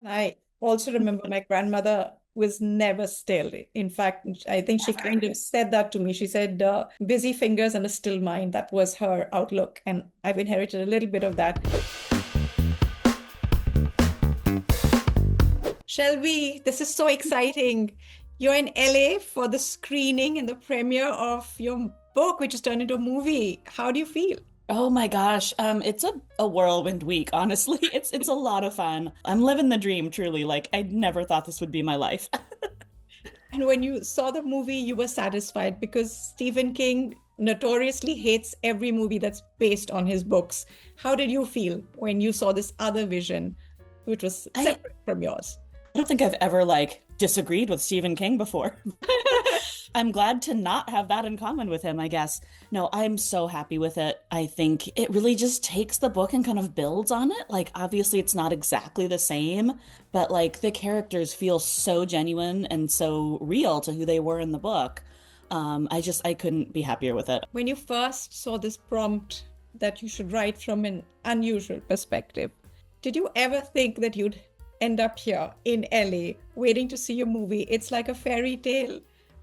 I also remember my grandmother was never still. In fact, I think she kind of said that to me. She said, busy fingers and a still mind. That was her outlook. And I've inherited a little bit of that. Shelby, this is so exciting. You're in LA for the screening and the premiere of your book, which is turned into a movie. How do you feel? Oh my gosh, it's a whirlwind week, honestly. It's a lot of fun. I'm living the dream, truly. Like I never thought this would be my life. And when you saw the movie, you were satisfied because Stephen King notoriously hates every movie that's based on his books. How did you feel when you saw this other vision, which was I separate from yours? I don't think I've ever disagreed with Stephen King before. I'm glad to not have that in common with him, I guess. No, I'm so happy with it. I think it really just takes the book and kind of builds on it. Like, obviously, it's not exactly the same, but like the characters feel so genuine and so real to who they were in the book. I couldn't be happier with it. When you first saw this prompt that you should write from an unusual perspective, did you ever think that you'd end up here in LA waiting to see your movie? It's like a fairy tale.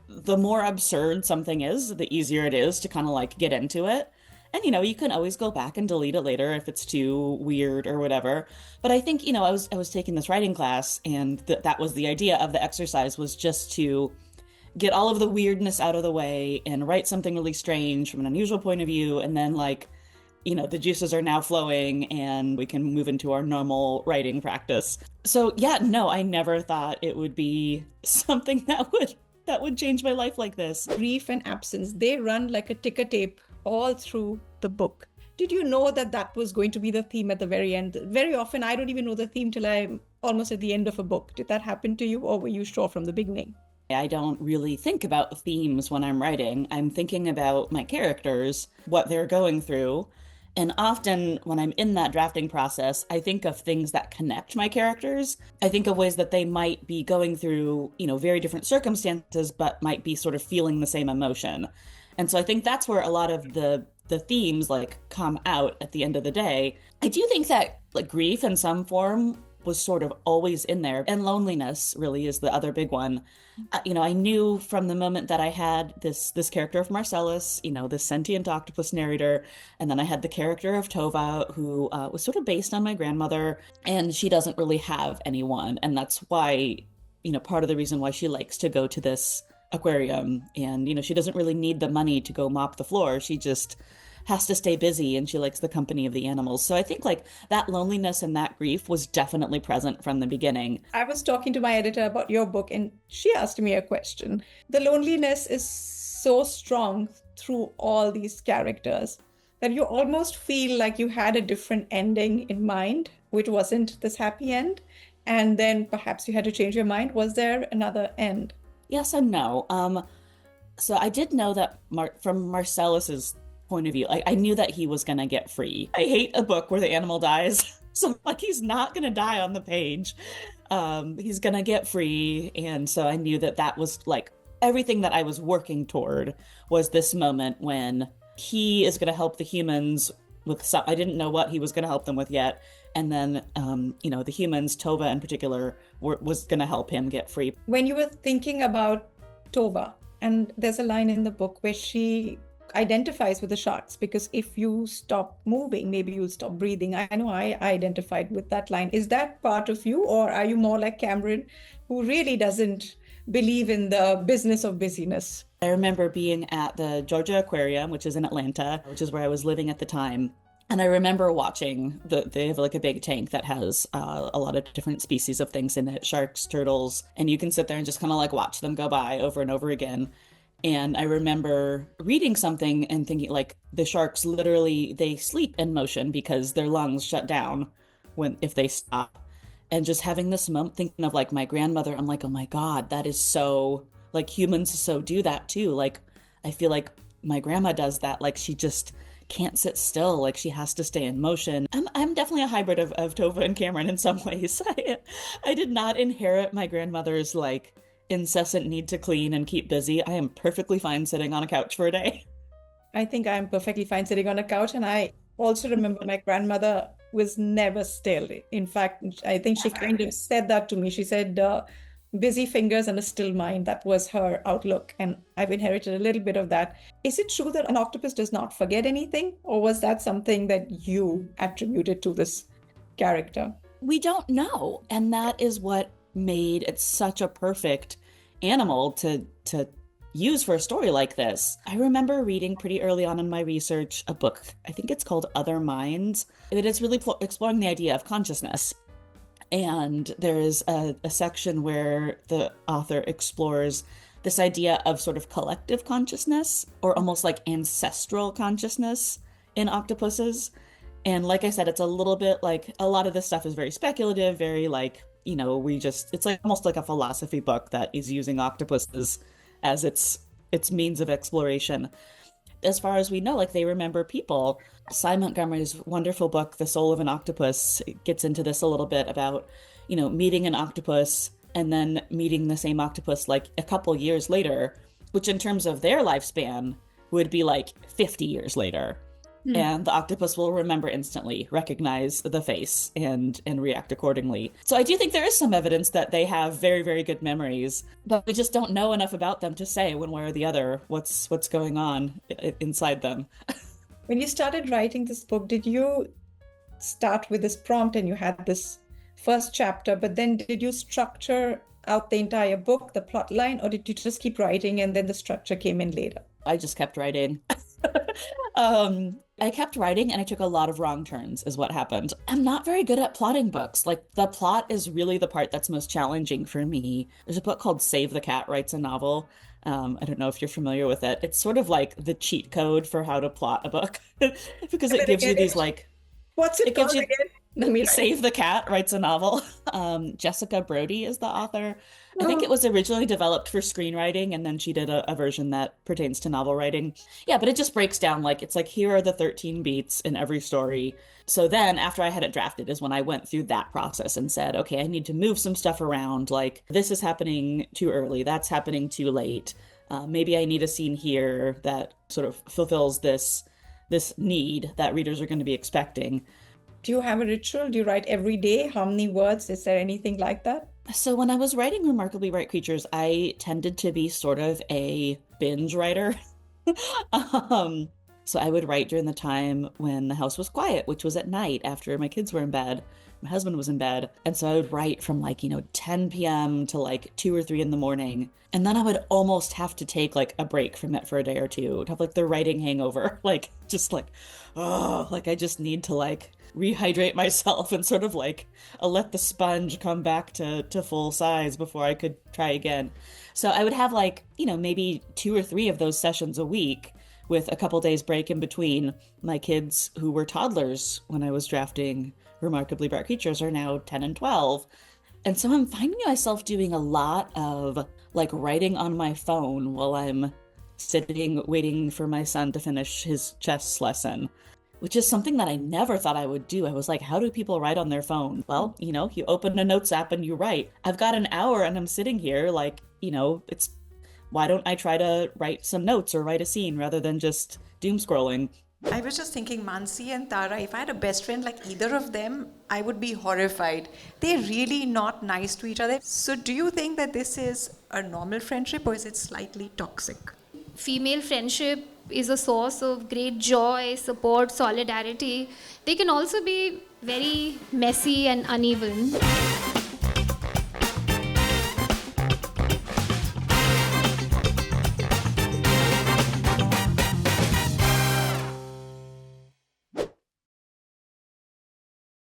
The more absurd something is, the easier it is to kind of like get into it. And you can always go back and delete it later if it's too weird or whatever. But I think, I was taking this writing class and that was the idea of the exercise was just to get all of the weirdness out of the way and write something really strange from an unusual point of view and then the juices are now flowing and we can move into our normal writing practice. So yeah, no, I never thought it would be something that would change my life like this. Grief and absence, they run like a ticker tape all through the book. Did you know that that was going to be the theme at the very end? Very often, I don't even know the theme till I'm almost at the end of a book. Did that happen to you, or were you sure from the beginning? I don't really think about themes when I'm writing. I'm thinking about my characters, what they're going through. And often when I'm in that drafting process, I think of things that connect my characters. I think of ways that they might be going through, very different circumstances, but might be sort of feeling the same emotion. And so I think that's where a lot of the themes come out at the end of the day. I do think that grief in some form was sort of always in there, and loneliness really is the other big one. I knew from the moment that I had this character of Marcellus, this sentient octopus narrator, and then I had the character of Tova, who was sort of based on my grandmother, and she doesn't really have anyone, and that's why, part of the reason why she likes to go to this aquarium, and she doesn't really need the money to go mop the floor. She just has to stay busy and she likes the company of the animals. So I think that loneliness and that grief was definitely present from the beginning. I was talking to my editor about your book, and she asked me a question. The loneliness is so strong through all these characters that you almost feel like you had a different ending in mind, which wasn't this happy end. And then perhaps you had to change your mind. Was there another end? Yes and no. So I did know that from Marcellus's point of view, I knew that he was gonna get free. I hate a book where the animal dies. So he's not gonna die on the page. He's gonna get free. And so I knew that that was everything that I was working toward was this moment when he is gonna help the humans with some, I didn't know what he was gonna help them with yet. And then, the humans, Tova in particular, was gonna help him get free. When you were thinking about Tova, and there's a line in the book where she identifies with the sharks because if you stop moving, maybe you'll stop breathing. I know I identified with that line. Is that part of you, or are you more like Cameron, who really doesn't believe in the business of busyness? I remember being at the Georgia Aquarium, which is in Atlanta, which is where I was living at the time. And I remember watching they have a big tank that has a lot of different species of things in it, sharks, turtles, and you can sit there and just kind of watch them go by over and over again. And I remember reading something and thinking the sharks literally, they sleep in motion because their lungs shut down if they stop. And just having this moment thinking of my grandmother, I'm like, oh my God, that is so humans so do that too. I feel like my grandma does that. She just can't sit still. She has to stay in motion. I'm definitely a hybrid of Tova and Cameron in some ways. I did not inherit my grandmother's incessant need to clean and keep busy. I am perfectly fine sitting on a couch for a day. I think I'm perfectly fine sitting on a couch. And I also remember my grandmother was never still. In fact, I think she kind of said that to me. She said, busy fingers and a still mind. That was her outlook. And I've inherited a little bit of that. Is it true that an octopus does not forget anything? Or was that something that you attributed to this character? We don't know. And that is what made it such a perfect animal to use for a story like this. I remember reading pretty early on in my research a book, I think it's called Other Minds, that is really exploring the idea of consciousness. And there's a section where the author explores this idea of sort of collective consciousnness, or almost like ancestral consciousness in octopuses. And like I said, it's a little bit like, a lot of this stuff is very speculative, very like, it's like almost like a philosophy book that is using octopuses as its means of exploration. As far as we know, like, they remember people. Cy Montgomery's wonderful book, The Soul of an Octopus, gets into this a little bit about, meeting an octopus and then meeting the same octopus like a couple years later, which in terms of their lifespan would be like 50 years later. And the octopus will remember instantly, recognize the face, and react accordingly. So I do think there is some evidence that they have very, very good memories, but we just don't know enough about them to say one way or the other what's going on inside them. When you started writing this book, did you start with this prompt and you had this first chapter, but then did you structure out the entire book, the plot line, or did you just keep writing and then the structure came in later? I just kept writing. I kept writing and I took a lot of wrong turns is what happened. I'm not very good at plotting books. Like, the plot is really the part that's most challenging for me. There's a book called Save the Cat Writes a Novel. I don't know if you're familiar with it. It's sort of like the cheat code for how to plot a book because it gives you these like... What's it called again? Save the Cat Writes a Novel. Jessica Brody is the author. I think it was originally developed for screenwriting, and then she did a version that pertains to novel writing. Yeah, but it just breaks down like, it's like, here are the 13 beats in every story. So then after I had it drafted is when I went through that process and said, okay, I need to move some stuff around. Like, this is happening too early. That's happening too late. Maybe I need a scene here that sort of fulfills this need that readers are going to be expecting. Do you have a ritual? Do you write every day? How many words? Is there anything like that? So when I was writing Remarkably Bright Creatures, I tended to be sort of a binge writer. So I would write during the time when the house was quiet, which was at night after my kids were in bed. My husband was in bed. And so I would write from 10 p.m. to 2 or 3 in the morning. And then I would almost have to take a break from it for a day or two. I'd have the writing hangover, I just need to rehydrate myself and sort of let the sponge come back to full size before I could try again. So I would have maybe 2 or 3 of those sessions a week with a couple days break in between. My kids, who were toddlers when I was drafting Remarkably Bright Creatures, are now 10 and 12. And so I'm finding myself doing a lot of writing on my phone while I'm sitting waiting for my son to finish his chess lesson, which is something that I never thought I would do. I was like, how do people write on their phone? Well, you open a notes app and you write. I've got an hour and I'm sitting here it's, why don't I try to write some notes or write a scene rather than just doom scrolling? I was just thinking, Mansi and Tara, if I had a best friend like either of them, I would be horrified. They're really not nice to each other. So do you think that this is a normal friendship or is it slightly toxic? Female friendship is a source of great joy, support, solidarity. They can also be very messy and uneven.